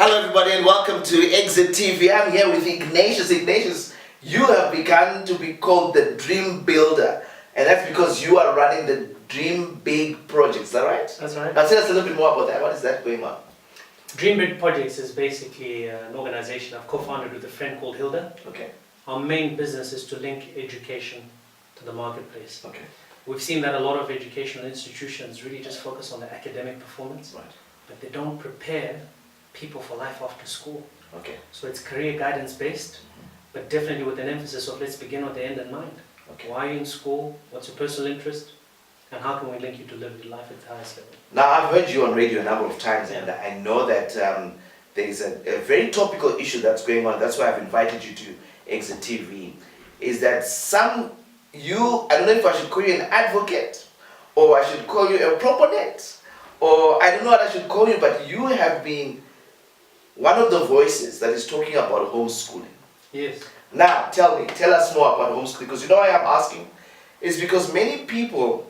Hello everybody and welcome to Exit TV. I'm here with Ignatius. Ignatius, you have begun to be called the Dream Builder, and that's because you are running the Dream Big Project, is that right? That's right. Now tell us a little bit more about that. What is that going on? Dream Big Projects is basically an organization I've co-founded with a friend called Hilda. Okay. Our main business is to link education to the marketplace. Okay. We've seen that a lot of educational institutions really just focus on the academic performance, Right. but they don't prepare people for life after school. Okay. So it's career guidance based, but definitely with an emphasis of let's begin with the end in mind. Okay. Why are you in school? What's your personal interest? And how can we link you to live your life at the highest level? Now I've heard you on radio a number of times, and I know that there is a very topical issue that's going on. That's why I've invited you to Exit TV. Is that I don't know if I should call you an advocate, or I should call you a proponent, or I don't know what I should call you, but you have been one of the voices that is talking about homeschooling. Yes. Now, tell us more about homeschooling, because you know why I'm asking? It's because many people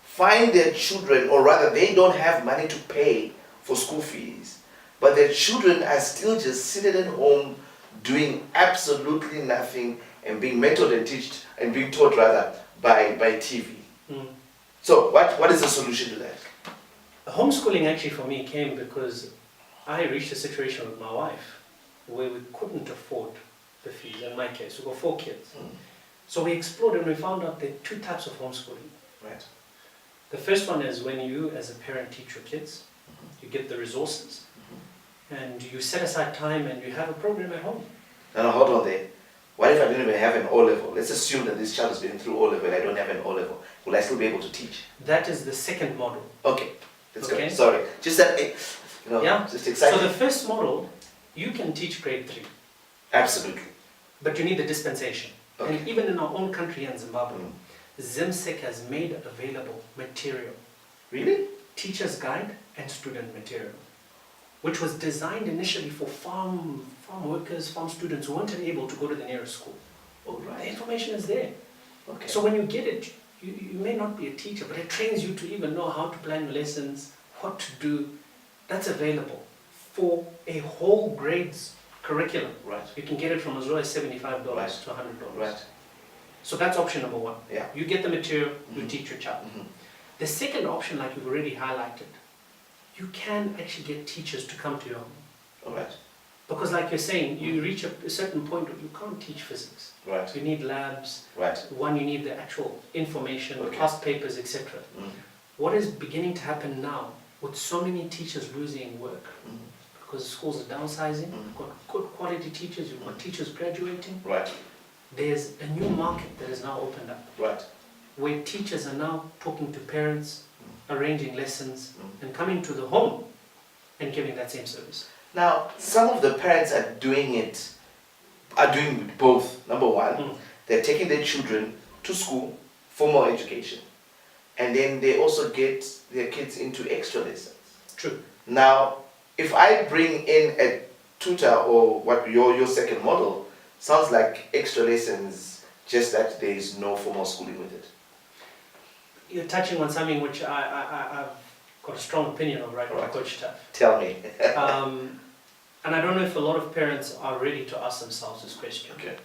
find their children, or rather they don't have money to pay for school fees, but their children are still just sitting at home doing absolutely nothing and being mentored and being taught rather by TV. Mm. So what is the solution to that? Homeschooling actually for me came because I reached a situation with my wife where we couldn't afford the fees. In my case, we've got 4 kids. Mm. So we explored and we found out there are 2 types of homeschooling. Right. The first one is when you as a parent teach your kids, you get the resources, and you set aside time and you have a program at home. Now hold on there. What if I don't even have an O-level? Let's assume that this child has been through O-level and I don't have an O-level. Will I still be able to teach? That is the second model. Okay. Let's go. Okay. Sorry. Just that, Yeah. just exciting. So the first model, you can teach grade 3, Absolutely. but you need the dispensation. Okay. And even in our own country in Zimbabwe, Mm. ZimSec has made available material, Really? teacher's guide and student material, which was designed initially for farm workers, farm students who weren't able to go to the nearest school. All The right. information is there. Okay. So when you get it, you may not be a teacher, but it trains you to even know how to plan your lessons, what to do. That's available for a whole grade's curriculum. Right. You can get it from as low as $75 Right. to $100. Right. So that's option number 1. Yeah. You get the material, you Mhm. teach your child. Mhm. The second option, like you've already highlighted, you can actually get teachers to come to your home. All right. Because like you're saying, you reach a certain point where you can't teach physics. Right. You need labs. Right. One, you need the actual information, Okay. past papers, etc. Mm. What is beginning to happen now, with so many teachers losing work, Mm. because schools are downsizing, you've got good quality teachers, you've got teachers graduating, Right. there's a new market that is now opened up, Right. where teachers are now talking to parents, arranging lessons, Mm. and coming to the home and giving that same service. Now, some of the parents are doing both. Number one, Mm. they're taking their children to school for more education, and then they also get their kids into extra lessons. True. Now, if I bring in a tutor, or what your second model, sounds like extra lessons, just that there is no formal schooling with it. You're touching on something which I've got a strong opinion of, right, Right. Coach Taff. Tell me. And I don't know if a lot of parents are ready to ask themselves this question. Okay.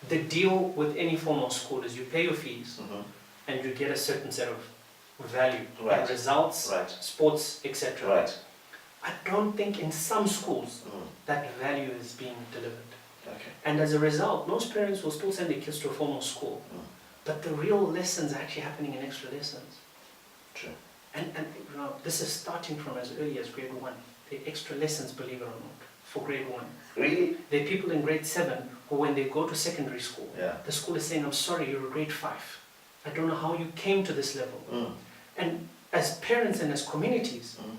The deal with any form of school is you pay your fees Mhm. and you get a certain set of value, Right. and results, Right. sports, etc. Right. I don't think in some schools Mm. that value is being delivered. Okay. And as a result, most parents will still send their kids to a formal school, Mm. but the real lessons are actually happening in extra lessons. True. And this is starting from as early as grade 1. The extra lessons, believe it or not, for grade 1. Really? There are people in grade 7 who, when they go to secondary school, Yeah. the school is saying, I'm sorry, you're a grade 5. I don't know how you came to this level. Mm. And as parents and as communities, Mm.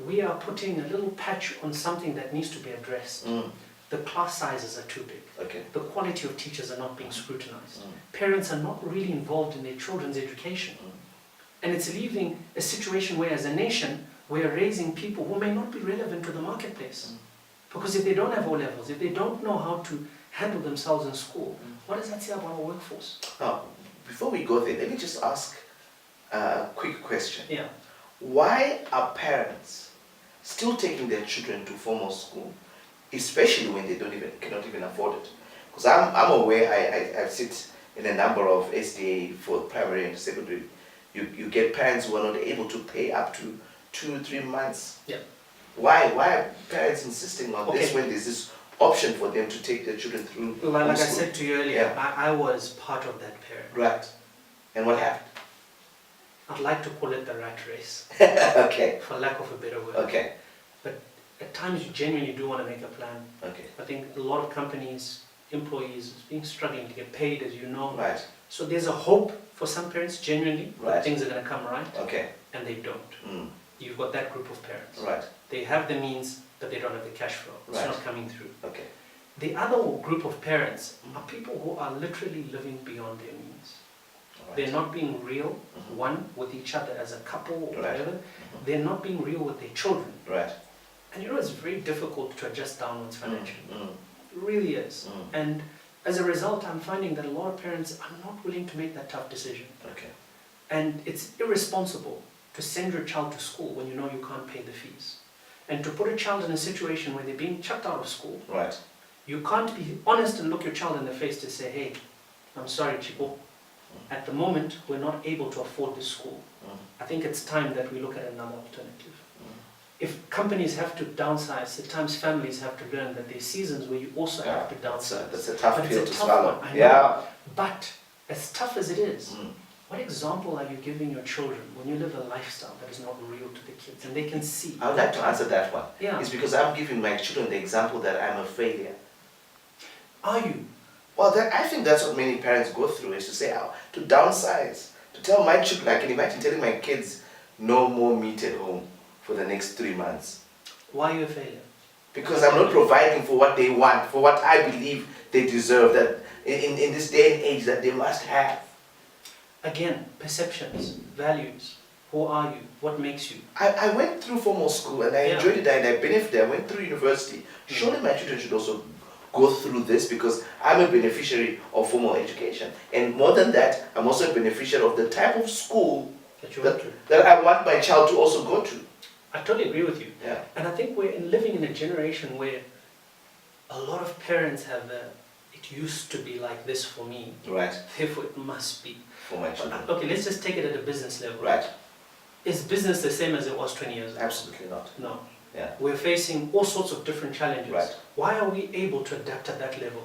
we are putting a little patch on something that needs to be addressed. Mm. The class sizes are too big. Okay. The quality of teachers are not being scrutinized. Mm. Parents are not really involved in their children's education. Mm. And it's leaving a situation where, as a nation, we are raising people who may not be relevant to the marketplace. Mm. Because if they don't have O-levels, if they don't know how to handle themselves in school, Mm. what does that say about our workforce? Now, before we go there, let me just ask a quick question. Yeah. Why are parents still taking their children to formal school especially when they cannot even afford it. Because I'm aware, I sit in a number of SDA for primary and secondary. You get parents who are not able to pay up to 2-3 months. Yeah. Why are parents insisting on this Okay. when there's this option for them to take their children through? Like I homeschool? said to you earlier, Yeah. I was part of that parent. Right. And what happened? I'd like to call it the rat race, Okay. for lack of a better word. Okay. At times you genuinely do want to make a plan. Okay. I think a lot of companies, employees, being struggling to get paid, as you know. Right. So there's a hope for some parents, genuinely, that Right. things are going to come right, Okay. and they don't. Mm. You've got that group of parents. Right. They have the means, but they don't have the cash flow. It's Right. not coming through. Okay. The other group of parents are people who are literally living beyond their means. All right. They're not being real, Mhm. one, with each other as a couple or Right. whatever. They're not being real with their children. Right. And you know, it's very difficult to adjust downwards financially. Mm. It really is. Mm. And as a result, I'm finding that a lot of parents are not willing to make that tough decision. Okay. And it's irresponsible to send your child to school when you know you can't pay the fees. And to put a child in a situation where they're being chucked out of school, Right. you can't be honest and look your child in the face to say, hey, I'm sorry, Chico, at the moment, we're not able to afford this school. Mm. I think it's time that we look at another alternative. Mm. If companies have to downsize, at times families have to learn that there's seasons where you also have to downsize. That's a tough But it's pill a to tough swallow. one, I know. Yeah. But as tough as it is, Mm. what example are you giving your children when you live a lifestyle that is not real to the kids and they can see? I would like to answer that one. Yeah. It's because I'm giving my children the example that I'm a failure. Are you? Well, I think that's what many parents go through, is to say, to downsize. To tell my children, I can imagine telling my kids, no more meat at home for the next 3 months. Why are you a failure? Because I'm not providing for what they want, for what I believe they deserve, that in this day and age that they must have. Again, perceptions, values. Who are you? What makes you? I went through formal school and I Yeah. enjoyed it and I benefited. I went through university. Surely my children should also go through this because I'm a beneficiary of formal education. And more than that, I'm also a beneficiary of the type of school That you went to? that I want my child to also go to. I totally agree with you. Yeah. And I think we're living in a generation where a lot of parents have it used to be like this for me, Right. therefore it must be. For my children. Okay, let's just take it at a business level. Right. Is business the same as it was 20 years ago? Absolutely not. No. Yeah. We're facing all sorts of different challenges. Right. Why are we able to adapt at that level?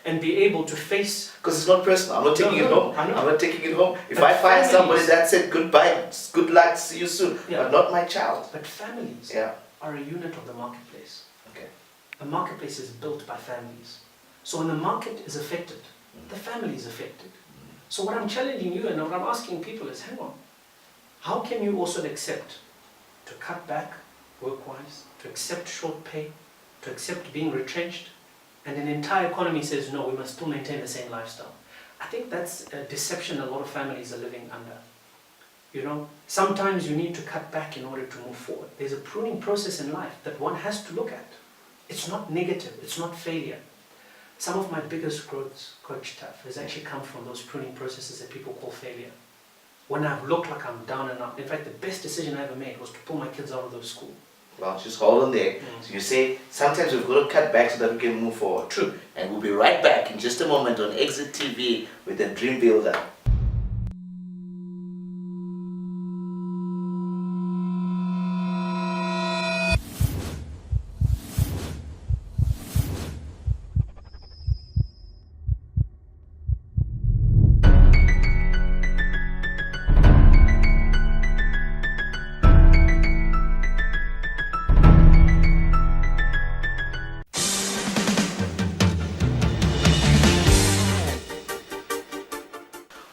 And be able to face... Because it's not personal. I'm not taking it No, home. I know. I'm not taking it home. If But I find families- somebody that said goodbye, good luck, see you soon, Yeah. but not my child. But families Yeah. are a unit of the marketplace. Okay. A marketplace is built by families. So when the market is affected, the family is affected. So what I'm challenging you and what I'm asking people is, hang on, how can you also accept to cut back work-wise, to accept short pay, to accept being retrenched, and an entire economy says, no, we must still maintain the same lifestyle? I think that's a deception a lot of families are living under. You know, sometimes you need to cut back in order to move forward. There's a pruning process in life that one has to look at. It's not negative, it's not failure. Some of my biggest growths, Coach Taff, has actually come from those pruning processes that people call failure. When I've looked like I'm down and out. In fact, the best decision I ever made was to pull my kids out of those schools. Well, just hold on there. So you say, sometimes we've got to cut back so that we can move forward. True. And we'll be right back in just a moment on Exit TV with the Dream Builder.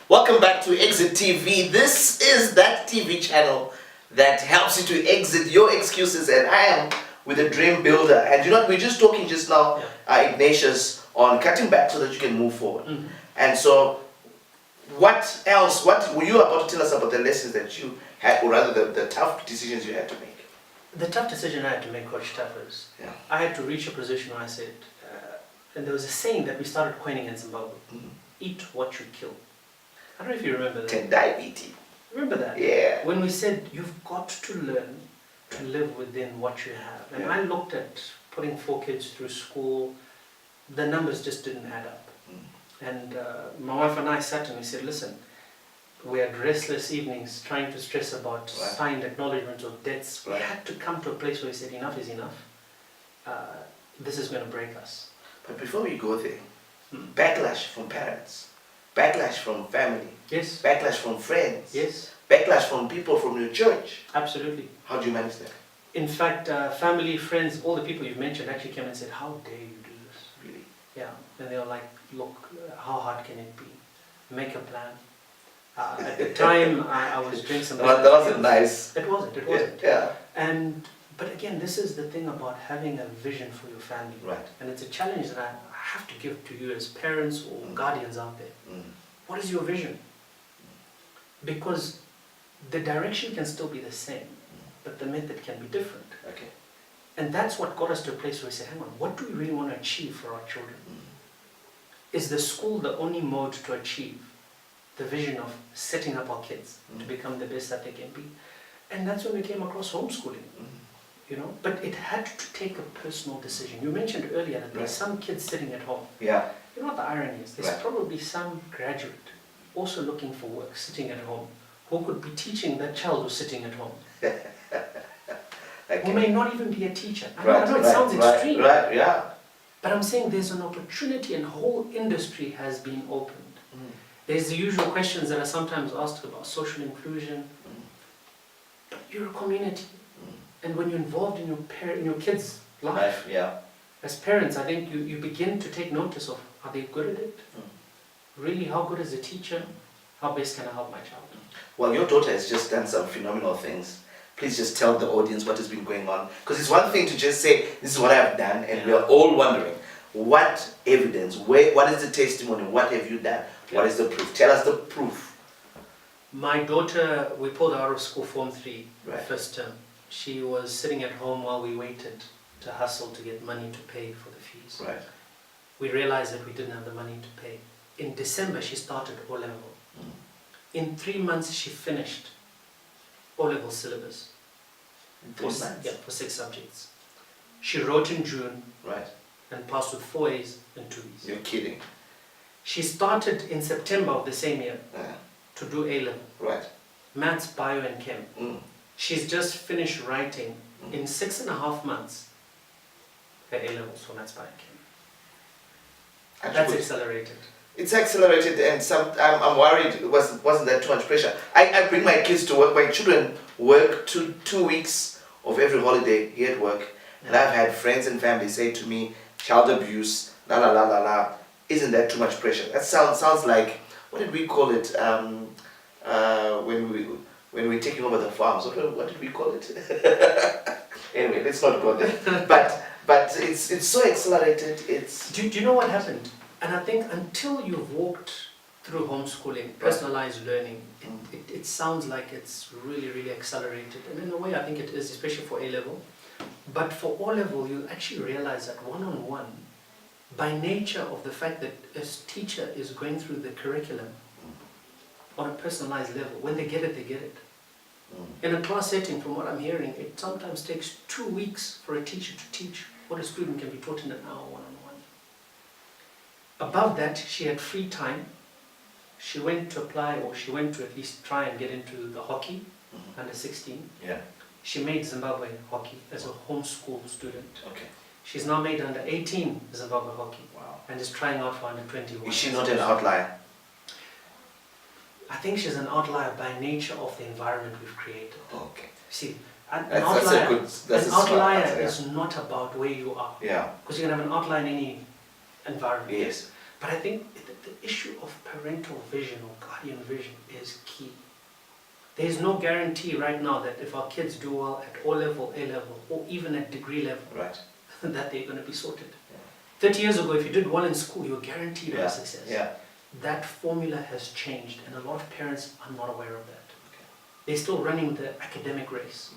Welcome back to Exit TV. This is that TV channel that helps you to exit your excuses, and I am with the Dream Builder. And you know what, we're just talking just now, Ignatius, on cutting back so that you can move forward. Mhm. And so, what else, what were you about to tell us about the lessons that you had, or rather the tough decisions you had to make? The tough decision I had to make, Coach Taff, is Yeah. I had to reach a position where I said, and there was a saying that we started coining in Zimbabwe, Mhm. eat what you kill. I don't know if you remember that. Tendai BT. Remember that? Yeah. When we said you've got to learn to live within what you have. And Yeah. I looked at putting 4 kids through school, the numbers just didn't add up. And my wife and I sat and we said, listen, we had restless evenings trying to stress about signed acknowledgements of debts. We had to come to a place where we said, enough is enough. This is going to break us. But before we go there, backlash from parents, backlash from family, Yes. backlash from friends, Yes. backlash from people from your church. Absolutely. How do you manage that? In fact, family, friends, all the people you've mentioned actually came and said, how dare you do this? Really? Yeah. And they were like, look, how hard can it be? Make a plan. At the time, I was doing some... That wasn't nice. It wasn't. It wasn't. Yeah. But again, this is the thing about having a vision for your family. Right. And it's a challenge that I have to give to you as parents or guardians out there. What is your vision? Because the direction can still be the same, but the method can be different. Okay. And that's what got us to a place where we said, hang on, what do we really want to achieve for our children? Is the school the only mode to achieve the vision of setting up our kids to become the best that they can be? And that's when we came across homeschooling. You know, but it had to take a personal decision. You mentioned earlier that there's some kids sitting at home. Yeah. You know what the irony is? There's probably some graduate also looking for work, sitting at home, who could be teaching that child who's sitting at home. Who may not even be a teacher. I know it sounds extreme. Right, yeah. But I'm saying there's an opportunity and whole industry has been opened. There's the usual questions that are sometimes asked about social inclusion. But you're a community. And when you're involved in your kids' life, as parents, I think you begin to take notice of, are they good at it? Really, how good is a teacher? How best can I help my child? Well, your daughter has just done some phenomenal things. Please just tell the audience what has been going on. Because it's one thing to just say, this is what I've done, and we are all wondering, what evidence, what is the testimony, what have you done? What is the proof? Tell us the proof. My daughter, we pulled her out of school Form 3, first term. She was sitting at home while we waited to hustle to get money to pay for the fees. Right. We realized that we didn't have the money to pay. In December, she started O-level. In 3 months, she finished O-level syllabus. In 3 months? Yeah, for 6 subjects. She wrote in June. Right. And passed with 4 A's and 2 B's. You're kidding. She started in September of the same year to do A-level. Right. Maths, Bio and Chem. She's just finished writing in 6.5 months her A-levels for Maths, Bio and Chem. That's accelerated. It's accelerated, and I'm worried it wasn't that too much pressure. I bring my kids to work. My children work 2 weeks of every holiday here at work, and I've had friends and family say to me, child abuse, la la la la la. Isn't that too much pressure? That sounds like, what did we call it when we're taking over the farms? What did we call it? Anyway, let's not go there. But it's so accelerated. Do you know what happened? And I think until you've walked through homeschooling, personalized learning, it sounds like it's really, really accelerated. And in a way, I think it is, especially for A-level. But for O-level, you actually realize that one-on-one, by nature of the fact that a teacher is going through the curriculum on a personalized level, when they get it, they get it. In a class setting, from what I'm hearing, it sometimes takes 2 weeks for a teacher to teach what a student can be taught in an hour one-on-one. Above that, she had free time. She went to apply, or she went to at least try and get into the hockey, under 16. Yeah. She made Zimbabwe hockey as a homeschool student. Okay. She's now made under 18 Zimbabwe hockey. Wow. And is trying out for under 21. Is she not an outlier? I think she's an outlier by nature of the environment we've created. Okay. See, an outlier is not about where you are. Yeah. Because you can have an outlier in any environment. Yes. But I think the issue of parental vision or guardian vision is key. There is no guarantee right now that if our kids do well at O-level, A-level, or even at degree level, that they're going to be sorted. 30 years ago, if you did well in school, you were guaranteed of success. Yeah. That formula has changed, and a lot of parents are not aware of that. They're still running the academic race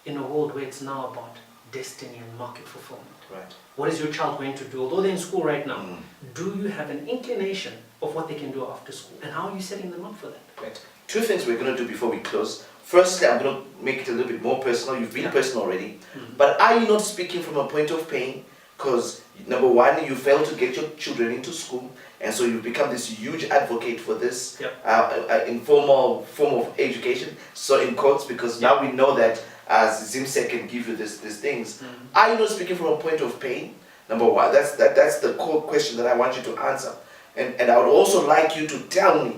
in a world where it's now about destiny and market fulfillment. Right. What is your child going to do? Although they're in school right now, do you have an inclination of what they can do after school? And how are you setting them up for that? Right. 2 things we're going to do before we close. firstly, I'm going to make it a little bit more personal. You've been Yeah. personal already. Mhm. But are you not speaking from a point of pain? Because, number one, you failed to get your children into school, and so you've become this huge advocate for this Yep. informal form of education. So, in quotes, because now we know that Zimsek can give you these things. Mhm. Are you not speaking from a point of pain? Number one, that's the core question that I want you to answer. And I would also like you to tell me,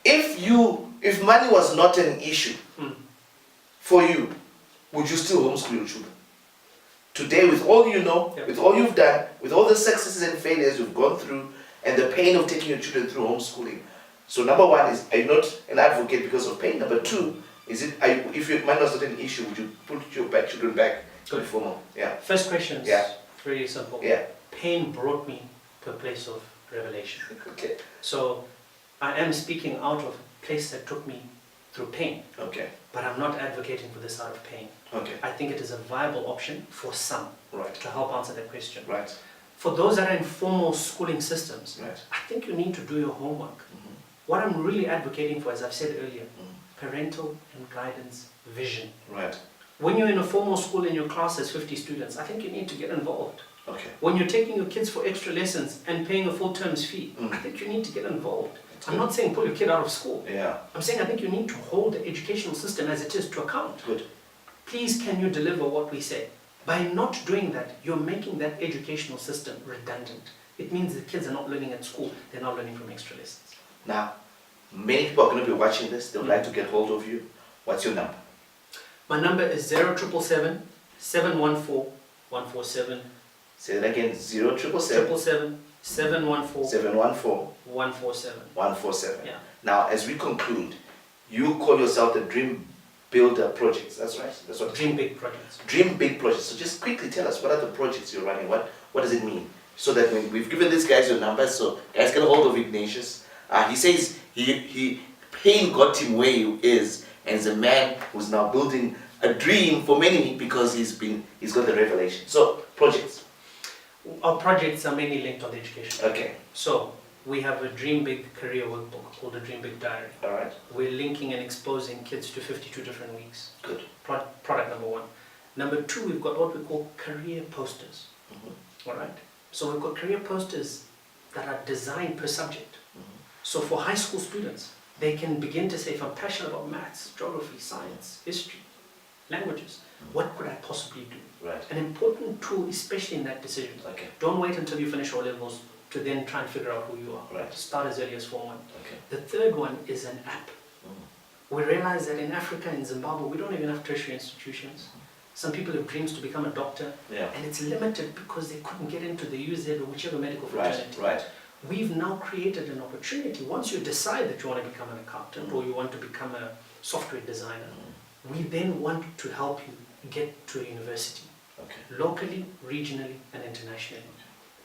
if money was not an issue Mm. for you, would you still homeschool your children? Today, with all you know, Yep. with all you've done, with all the successes and failures you've gone through, and the pain of taking your children through homeschooling. So number one is, are you not an advocate because of pain? Number two, if your money was not an issue, would you put your children back to Good. formal? Yeah. First question is Yeah. very simple. Yeah. Pain brought me to a place of revelation. Okay. So I am speaking out of a place that took me through pain, Okay. but I'm not advocating for this out of pain. Okay. I think it is a viable option for some Right. to help answer that question. Right. For those that are in formal schooling systems, Right. I think you need to do your homework. Mhm. What I'm really advocating for, as I've said earlier, Mhm. parental and guidance vision. Right. When you're in a formal school and your class has 50 students, I think you need to get involved. Okay. When you're taking your kids for extra lessons and paying a full term's fee, Mm. I think you need to get involved. That's I'm good. not saying pull your kid out of school. Yeah. I'm saying I think you need to hold the educational system as it is to account. Good. Please, can you deliver what we say? By not doing that, you're making that educational system redundant. It means the kids are not learning at school, they're not learning from extra lessons. Now, many people are going to be watching this. They would like to get hold of you. What's your number? My number is 0777 714 147. Say it again. 0777 714 714 147. 147. Yeah. Now, as we conclude, you call yourself the Dream Builder Projects. That's right. That's what Dream big projects. Dream Big Projects. So just quickly tell us, what are the projects you're running? What does it mean? So that when we've given these guys your numbers, so guys get a hold of Ignatius. He says he pain got him where he is, and is a man who's now building a dream for many because he's got the revelation. So projects. Our projects are mainly linked on the education. Okay. So we have a Dream Big career workbook called the Dream Big Diary. All right. We're linking and exposing kids to 52 different weeks. Good. Product number one. Number two, we've got what we call career posters. Mhm. All right. So we've got career posters that are designed per subject. Mhm. So for high school students, they can begin to say, if I'm passionate about maths, geography, science, history, languages, what could I possibly do? Right. An important tool, especially in that decision. Okay. Don't wait until you finish O-levels to then try and figure out who you are. Right. Start as early as Form 1. Okay. The third one is an app. Mhm. We realize that in Africa, in Zimbabwe, we don't even have tertiary institutions. Some people have dreams to become a doctor, Yeah. and it's limited because they couldn't get into the UZ or whichever medical Right. fraternity. Right. We've now created an opportunity. Once you decide that you want to become an accountant or you want to become a software designer, we then want to help you get to a university, Okay. locally, regionally, and internationally.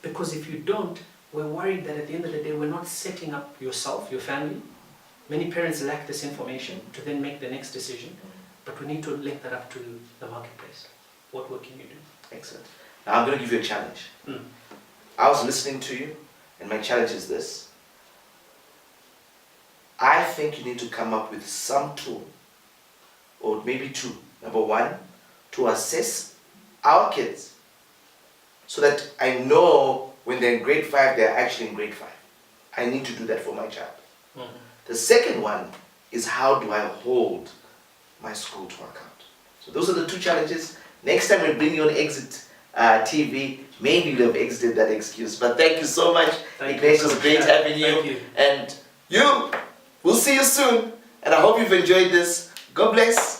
Because if you don't, we're worried that at the end of the day, we're not setting up yourself, your family. Many parents lack this information to then make the next decision, but we need to link that up to the marketplace. What work can you do? Excellent. Now I'm going to give you a challenge. Mm. I was listening to you, and my challenge is this. I think you need to come up with some tool, or maybe two. Number one, to assess our kids, so that I know when they're in grade 5, they're actually in grade 5. I need to do that for my child. Mhm. The second one is, how do I hold my school to account? So those are the two challenges. Next time we bring you on Exit TV, maybe you'll have exited that excuse. But thank you so much, Thank you Ignatius. so It was much. great having you. Thank you. And we'll see you soon. And I hope you've enjoyed this. God bless.